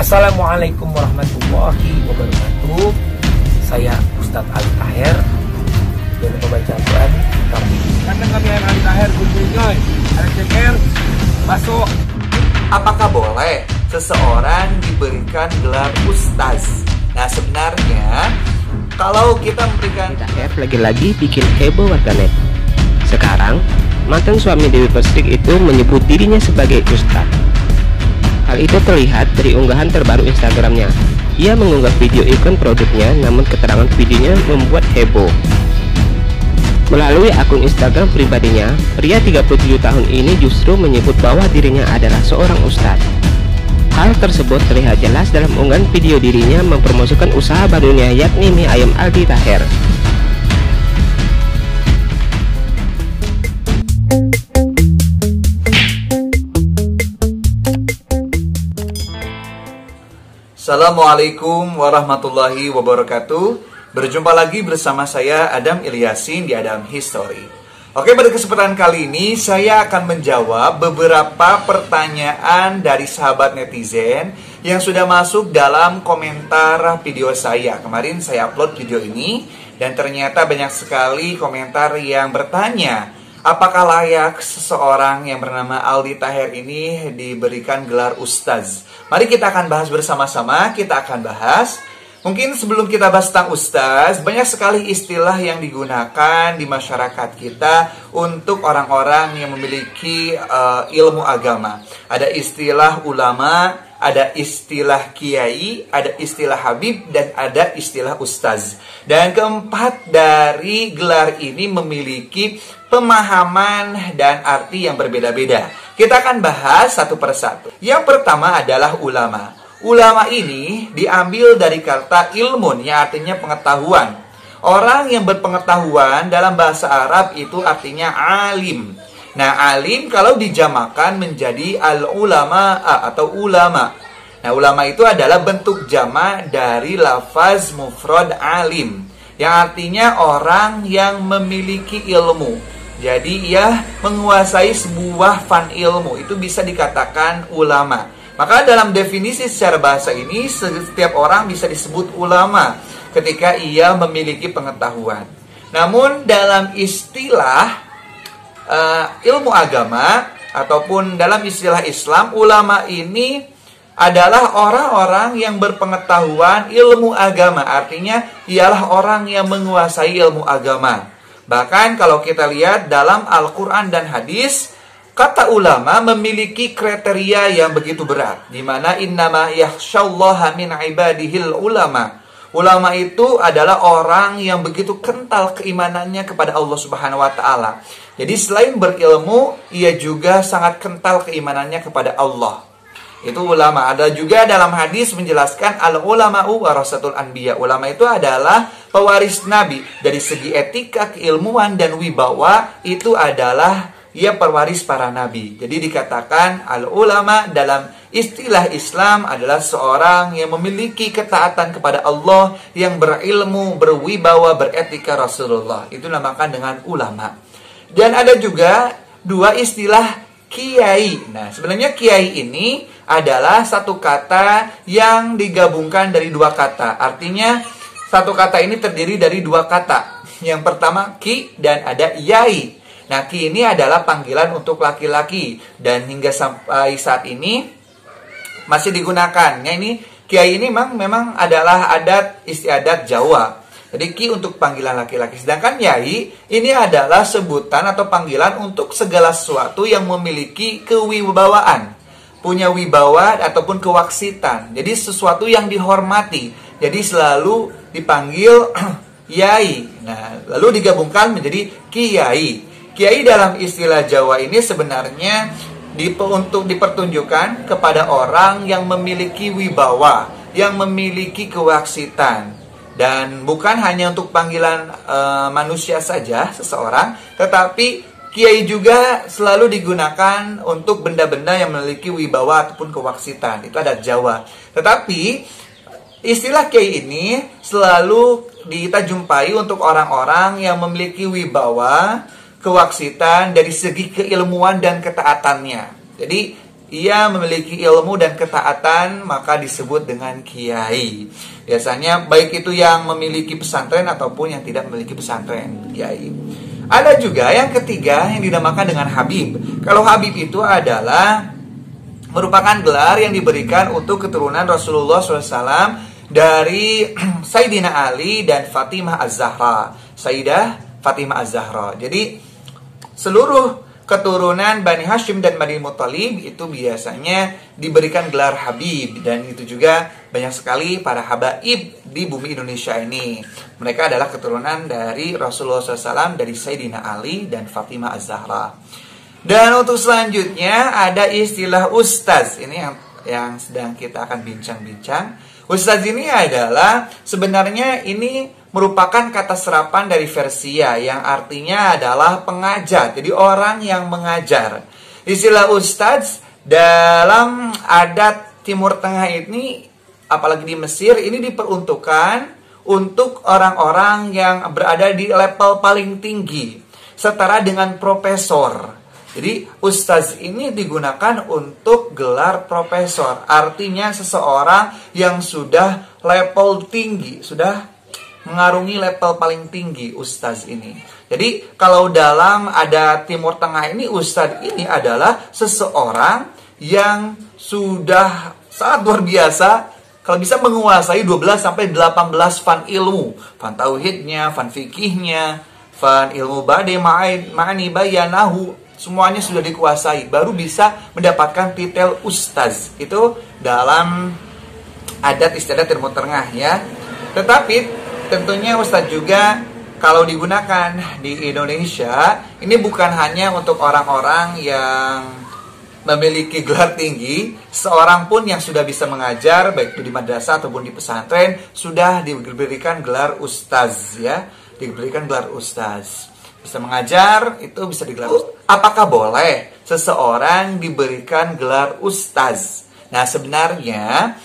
Assalamualaikum warahmatullahi wabarakatuh. Saya Ustadz Ali Taher. Jangan lupa baca Al-Quran. Karena kami Ali Taher, Gunjoy, RCR, masuk. Apakah boleh seseorang diberikan gelar ustaz? Nah, sebenarnya kalau kita memberikan Taher lagi-lagi bikin heboh warganet. Sekarang mantan suami Dewi Persik itu menyebut dirinya sebagai ustaz. Hal itu terlihat dari unggahan terbaru Instagramnya. Ia mengunggah video iklan produknya, namun keterangan videonya membuat heboh. Melalui akun Instagram pribadinya, pria 37 tahun ini justru menyebut bahwa dirinya adalah seorang ustadz. Hal tersebut terlihat jelas dalam unggahan video dirinya mempromosikan usaha barunya, yakni mie ayam Aldi Taher. Assalamualaikum warahmatullahi wabarakatuh. Berjumpa lagi bersama saya Adam Ilyasin di Adam History. Oke, pada kesempatan kali ini saya akan menjawab beberapa pertanyaan dari sahabat netizen yang sudah masuk dalam komentar video saya. Kemarin saya upload video ini dan ternyata banyak sekali komentar yang bertanya, apakah layak seseorang yang bernama Aldi Taher ini diberikan gelar ustaz? Mari kita akan bahas bersama-sama, Mungkin sebelum kita bahas tentang ustaz, banyak sekali istilah yang digunakan di masyarakat kita untuk orang-orang yang memiliki ilmu agama. Ada istilah ulama, ada istilah kiai, ada istilah habib, dan ada istilah ustaz. Dan keempat dari gelar ini memiliki pemahaman dan arti yang berbeda-beda. Kita akan bahas satu persatu. Yang pertama adalah ulama. Ulama ini diambil dari kata ilmun, yang artinya pengetahuan. Orang yang berpengetahuan dalam bahasa Arab itu artinya alim. Nah, alim kalau dijamakan menjadi al-ulama atau ulama. Nah, ulama itu adalah bentuk jama dari lafaz mufrad alim, yang artinya orang yang memiliki ilmu. Jadi ia menguasai sebuah fan ilmu, itu bisa dikatakan ulama. Maka dalam definisi secara bahasa ini, setiap orang bisa disebut ulama ketika ia memiliki pengetahuan. Namun dalam istilah ilmu agama ataupun dalam istilah Islam, ulama ini adalah orang-orang yang berpengetahuan ilmu agama. Artinya ialah orang yang menguasai ilmu agama. Bahkan kalau kita lihat dalam Al-Quran dan hadis, kata ulama memiliki kriteria yang begitu berat, di mana innama yakhsyallaha min ibadihil ulama. Ulama itu adalah orang yang begitu kental keimanannya kepada Allah Subhanahu wa taala. Jadi selain berilmu, ia juga sangat kental keimanannya kepada Allah. Itu ulama. Ada juga dalam hadis menjelaskan al-ulama'u warasatul anbiya. Ulama itu adalah pewaris nabi. Dari segi etika, keilmuan dan wibawa, itu adalah ia pewaris para nabi. Jadi dikatakan al-ulama dalam istilah Islam adalah seorang yang memiliki ketaatan kepada Allah, yang berilmu, berwibawa, beretika Rasulullah. Itu dinamakan dengan ulama. Dan ada juga dua istilah kiai. Nah, sebenarnya kiai ini adalah satu kata yang digabungkan dari dua kata. Artinya satu kata ini terdiri dari dua kata. Yang pertama ki dan ada yai. Nah, ki ini adalah panggilan untuk laki-laki dan hingga sampai saat ini masih digunakan. Ya, ini kiai ini memang adalah adat istiadat Jawa. Jadi ki untuk panggilan laki-laki. Sedangkan yai ini adalah sebutan atau panggilan untuk segala sesuatu yang memiliki kewibawaan, punya wibawa ataupun kewaksitan. Jadi sesuatu yang dihormati. Jadi selalu dipanggil yai. Nah, lalu digabungkan menjadi kiai. Kiai dalam istilah Jawa ini sebenarnya untuk dipertunjukkan kepada orang yang memiliki wibawa, yang memiliki kewaksitan. Dan bukan hanya untuk panggilan manusia saja seseorang, tetapi kiai juga selalu digunakan untuk benda-benda yang memiliki wibawa ataupun kewaksitan. Itu adat Jawa. Tetapi istilah kiai ini selalu kita jumpai untuk orang-orang yang memiliki wibawa, kewaksitan dari segi keilmuan dan ketaatannya. Jadi ia memiliki ilmu dan ketaatan, maka disebut dengan kiai. Biasanya baik itu yang memiliki pesantren ataupun yang tidak memiliki pesantren, kiai. Ada juga yang ketiga yang dinamakan dengan Habib. Kalau Habib itu adalah merupakan gelar yang diberikan untuk keturunan Rasulullah SAW dari Sayyidina Ali dan Fatimah Az-Zahra. Sayyidah Fatimah Az-Zahra. Jadi seluruh keturunan Bani Hashim dan Bani Muttalib itu biasanya diberikan gelar Habib. Dan itu juga banyak sekali para habaib di bumi Indonesia ini. Mereka adalah keturunan dari Rasulullah SAW, dari Sayyidina Ali dan Fatimah Az-Zahra. Dan untuk selanjutnya ada istilah ustaz. Ini yang sedang kita akan bincang-bincang. Ustaz ini adalah sebenarnya ini merupakan kata serapan dari versia yang artinya adalah pengajar. Jadi orang yang mengajar. Istilah ustaz dalam adat Timur Tengah ini, apalagi di Mesir, ini diperuntukkan untuk orang-orang yang berada di level paling tinggi, setara dengan profesor. Jadi ustaz ini digunakan untuk gelar profesor. Artinya seseorang yang sudah level tinggi, sudah mengarungi level paling tinggi ustaz ini. Jadi kalau dalam adat Timur Tengah ini, ustaz ini adalah seseorang yang sudah sangat luar biasa, kalau bisa menguasai 12-18 fan ilmu. Fan tauhidnya, fan fikihnya, fan ilmu bade, ma'ani, bayanahu. Semuanya sudah dikuasai, baru bisa mendapatkan titel ustaz. Itu dalam adat istiadat Timur Tengah ya. Tetapi tentunya ustaz juga kalau digunakan di Indonesia, ini bukan hanya untuk orang-orang yang memiliki gelar tinggi. Seorang pun yang sudah bisa mengajar, baik itu di madrasah ataupun di pesantren, sudah diberikan gelar ustaz ya. Diberikan gelar ustaz. Bisa mengajar, itu bisa digelar ustaz. Apakah boleh seseorang diberikan gelar ustaz? Nah sebenarnya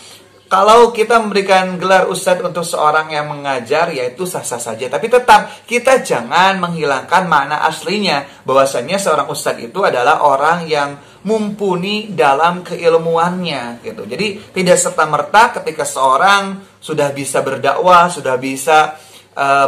kalau kita memberikan gelar ustaz untuk seorang yang mengajar, yaitu sah-sah saja. Tapi tetap kita jangan menghilangkan makna aslinya, bahwasanya seorang ustaz itu adalah orang yang mumpuni dalam keilmuannya gitu. Jadi tidak serta-merta ketika seorang sudah bisa berdakwah, sudah bisa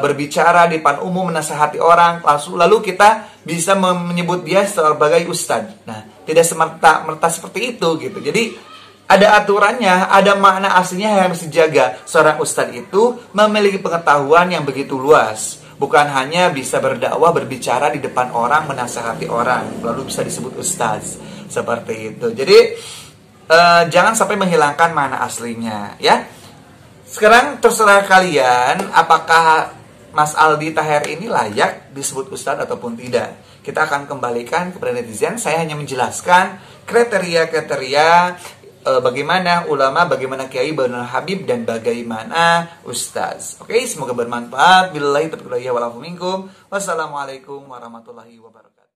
berbicara di depan umum, menasihati orang, lalu kita bisa menyebut dia sebagai ustadz. Nah, tidak semerta-merta seperti itu gitu. Jadi ada aturannya, ada makna aslinya yang harus dijaga. Seorang ustadz itu memiliki pengetahuan yang begitu luas, bukan hanya bisa berdakwah, berbicara di depan orang, menasihati orang, lalu bisa disebut ustadz seperti itu. Jadi jangan sampai menghilangkan makna aslinya, ya. Sekarang terserah kalian apakah Mas Aldi Taher ini layak disebut ustadz ataupun tidak. Kita akan kembalikan kepada netizen. Saya hanya menjelaskan kriteria-kriteria bagaimana ulama, bagaimana kiai, bagaimana habib, dan bagaimana ustadz. Oke, semoga bermanfaat. Billahi taufiq wal hidayah. Wassalamualaikum warahmatullahi wabarakatuh.